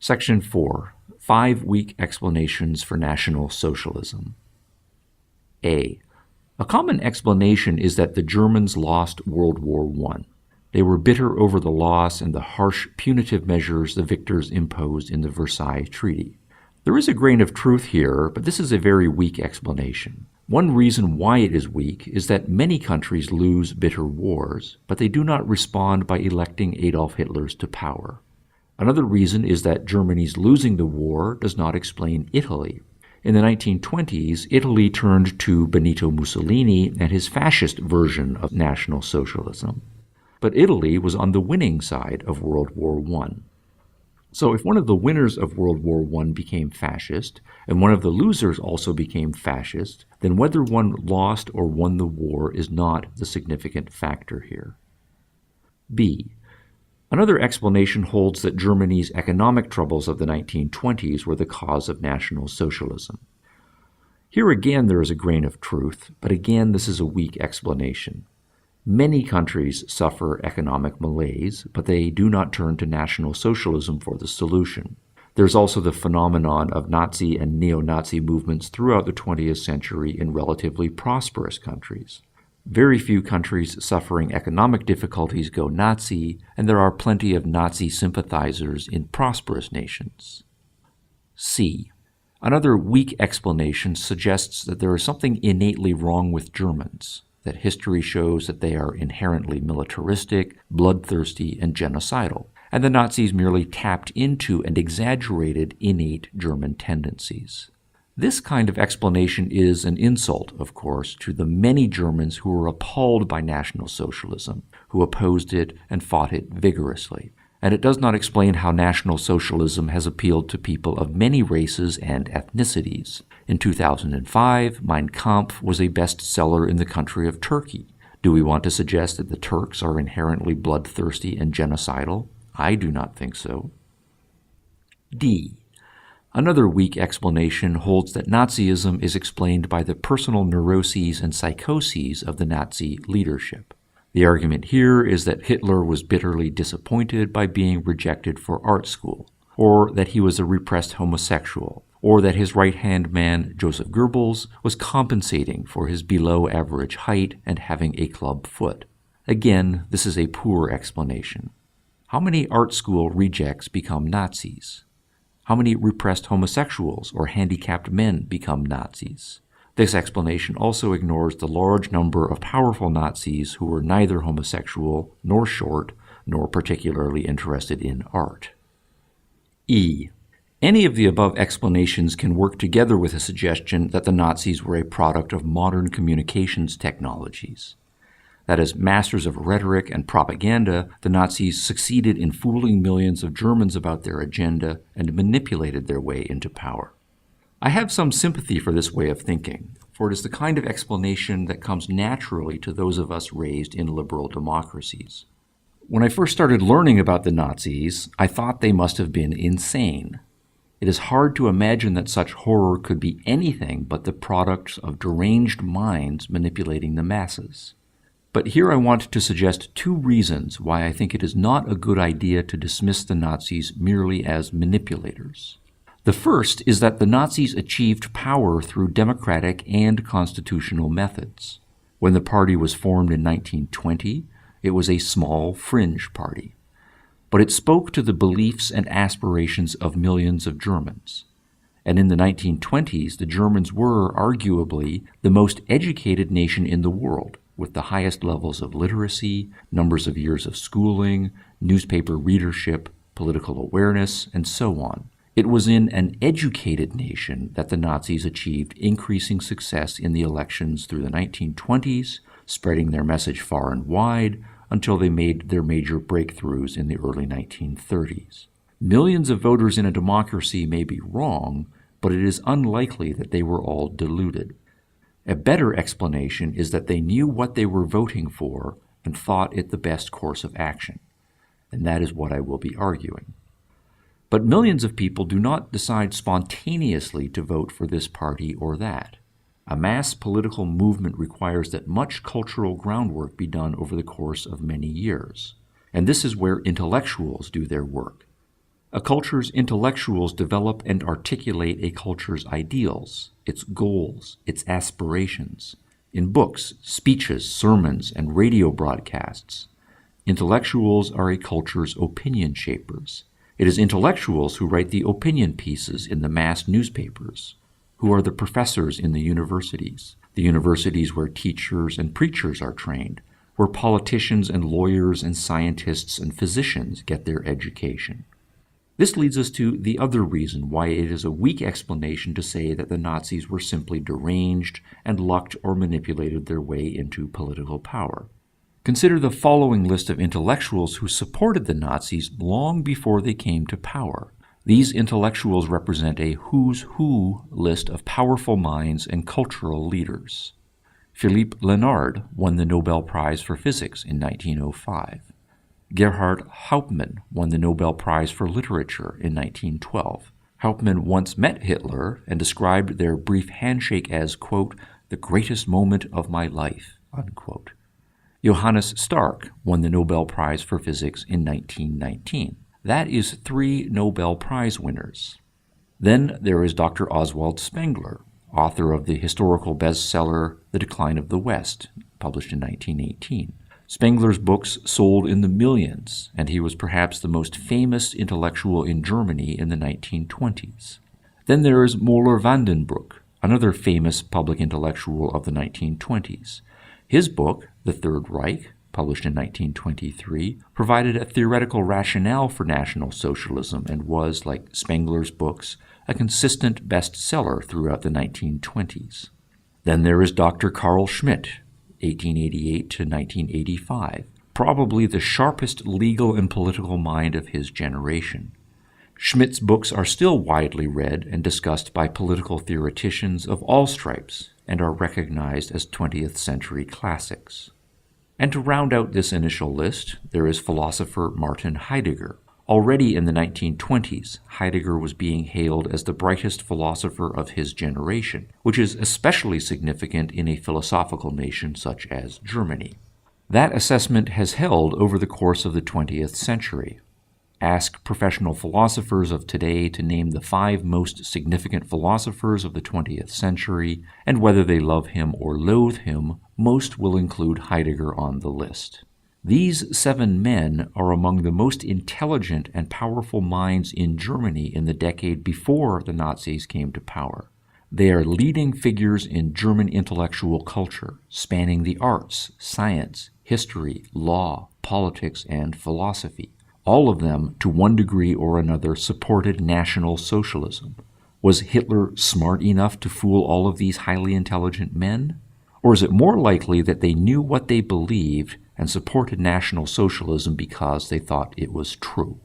Section 4. 5 weak explanations for National Socialism. A. A common explanation is that the Germans lost World War I. They were bitter over the loss and the harsh punitive measures the victors imposed in the Versailles Treaty. There is a grain of truth here, but this is a very weak explanation. One reason why it is weak is that many countries lose bitter wars, but they do not respond by electing Adolf Hitlers to power. Another reason is that Germany's losing the war does not explain Italy. In the 1920s, Italy turned to Benito Mussolini and his fascist version of National Socialism. But Italy was on the winning side of World War I. So if one of the winners of World War I became fascist, and one of the losers also became fascist, then whether one lost or won the war is not the significant factor here. B. Another explanation holds that Germany's economic troubles of the 1920s were the cause of National Socialism. Here again there is a grain of truth, but again this is a weak explanation. Many countries suffer economic malaise, but they do not turn to National Socialism for the solution. There's also the phenomenon of Nazi and neo-Nazi movements throughout the 20th century in relatively prosperous countries. Very few countries suffering economic difficulties go Nazi, and there are plenty of Nazi sympathizers in prosperous nations. C. Another weak explanation suggests that there is something innately wrong with Germans, that history shows that they are inherently militaristic, bloodthirsty, and genocidal, and the Nazis merely tapped into and exaggerated innate German tendencies. This kind of explanation is an insult, of course, to the many Germans who were appalled by National Socialism, who opposed it and fought it vigorously. And it does not explain how National Socialism has appealed to people of many races and ethnicities. In 2005, Mein Kampf was a bestseller in the country of Turkey. Do we want to suggest that the Turks are inherently bloodthirsty and genocidal? I do not think so. D. Another weak explanation holds that Nazism is explained by the personal neuroses and psychoses of the Nazi leadership. The argument here is that Hitler was bitterly disappointed by being rejected for art school, or that he was a repressed homosexual, or that his right-hand man, Joseph Goebbels, was compensating for his below-average height and having a club foot. Again, this is a poor explanation. How many art school rejects become Nazis? How many repressed homosexuals or handicapped men become Nazis? This explanation also ignores the large number of powerful Nazis who were neither homosexual, nor short, nor particularly interested in art. E. Any of the above explanations can work together with a suggestion that the Nazis were a product of modern communications technologies. That as masters of rhetoric and propaganda, the Nazis succeeded in fooling millions of Germans about their agenda and manipulated their way into power. I have some sympathy for this way of thinking, for it is the kind of explanation that comes naturally to those of us raised in liberal democracies. When I first started learning about the Nazis, I thought they must have been insane. It is hard to imagine that such horror could be anything but the product of deranged minds manipulating the masses. But here I want to suggest 2 reasons why I think it is not a good idea to dismiss the Nazis merely as manipulators. The first is that the Nazis achieved power through democratic and constitutional methods. When the party was formed in 1920, it was a small fringe party. But it spoke to the beliefs and aspirations of millions of Germans. And in the 1920s, the Germans were, arguably, the most educated nation in the world, with the highest levels of literacy, numbers of years of schooling, newspaper readership, political awareness, and so on. It was in an educated nation that the Nazis achieved increasing success in the elections through the 1920s, spreading their message far and wide, until they made their major breakthroughs in the early 1930s. Millions of voters in a democracy may be wrong, but it is unlikely that they were all deluded. A better explanation is that they knew what they were voting for and thought it the best course of action. And that is what I will be arguing. But millions of people do not decide spontaneously to vote for this party or that. A mass political movement requires that much cultural groundwork be done over the course of many years. And this is where intellectuals do their work. A culture's intellectuals develop and articulate a culture's ideals, its goals, its aspirations, in books, speeches, sermons, and radio broadcasts. Intellectuals are a culture's opinion shapers. It is intellectuals who write the opinion pieces in the mass newspapers, who are the professors in the universities where teachers and preachers are trained, where politicians and lawyers and scientists and physicians get their education. This leads us to the other reason why it is a weak explanation to say that the Nazis were simply deranged and lucked or manipulated their way into political power. Consider the following list of intellectuals who supported the Nazis long before they came to power. These intellectuals represent a who's who list of powerful minds and cultural leaders. Philippe Lenard won the Nobel Prize for Physics in 1905. Gerhard Hauptmann won the Nobel Prize for Literature in 1912. Hauptmann once met Hitler and described their brief handshake as, quote, "the greatest moment of my life," unquote. Johannes Stark won the Nobel Prize for Physics in 1919. That is 3 Nobel Prize winners. Then there is Dr. Oswald Spengler, author of the historical bestseller The Decline of the West, published in 1918. Spengler's books sold in the millions, and he was perhaps the most famous intellectual in Germany in the 1920s. Then there is Moeller Vandenbroek, another famous public intellectual of the 1920s. His book, The Third Reich, published in 1923, provided a theoretical rationale for National Socialism and was, like Spengler's books, a consistent bestseller throughout the 1920s. Then there is Dr. Carl Schmitt, 1888 to 1985, probably the sharpest legal and political mind of his generation. Schmitt's books are still widely read and discussed by political theoreticians of all stripes and are recognized as 20th century classics. And to round out this initial list, there is philosopher Martin Heidegger. Already in the 1920s, Heidegger was being hailed as the brightest philosopher of his generation, which is especially significant in a philosophical nation such as Germany. That assessment has held over the course of the 20th century. Ask professional philosophers of today to name the 5 most significant philosophers of the 20th century, and whether they love him or loathe him, most will include Heidegger on the list. These 7 men are among the most intelligent and powerful minds in Germany in the decade before the Nazis came to power. They are leading figures in German intellectual culture, spanning the arts, science, history, law, politics, and philosophy. All of them, to one degree or another, supported National Socialism. Was Hitler smart enough to fool all of these highly intelligent men? Or is it more likely that they knew what they believed and supported National Socialism because they thought it was true?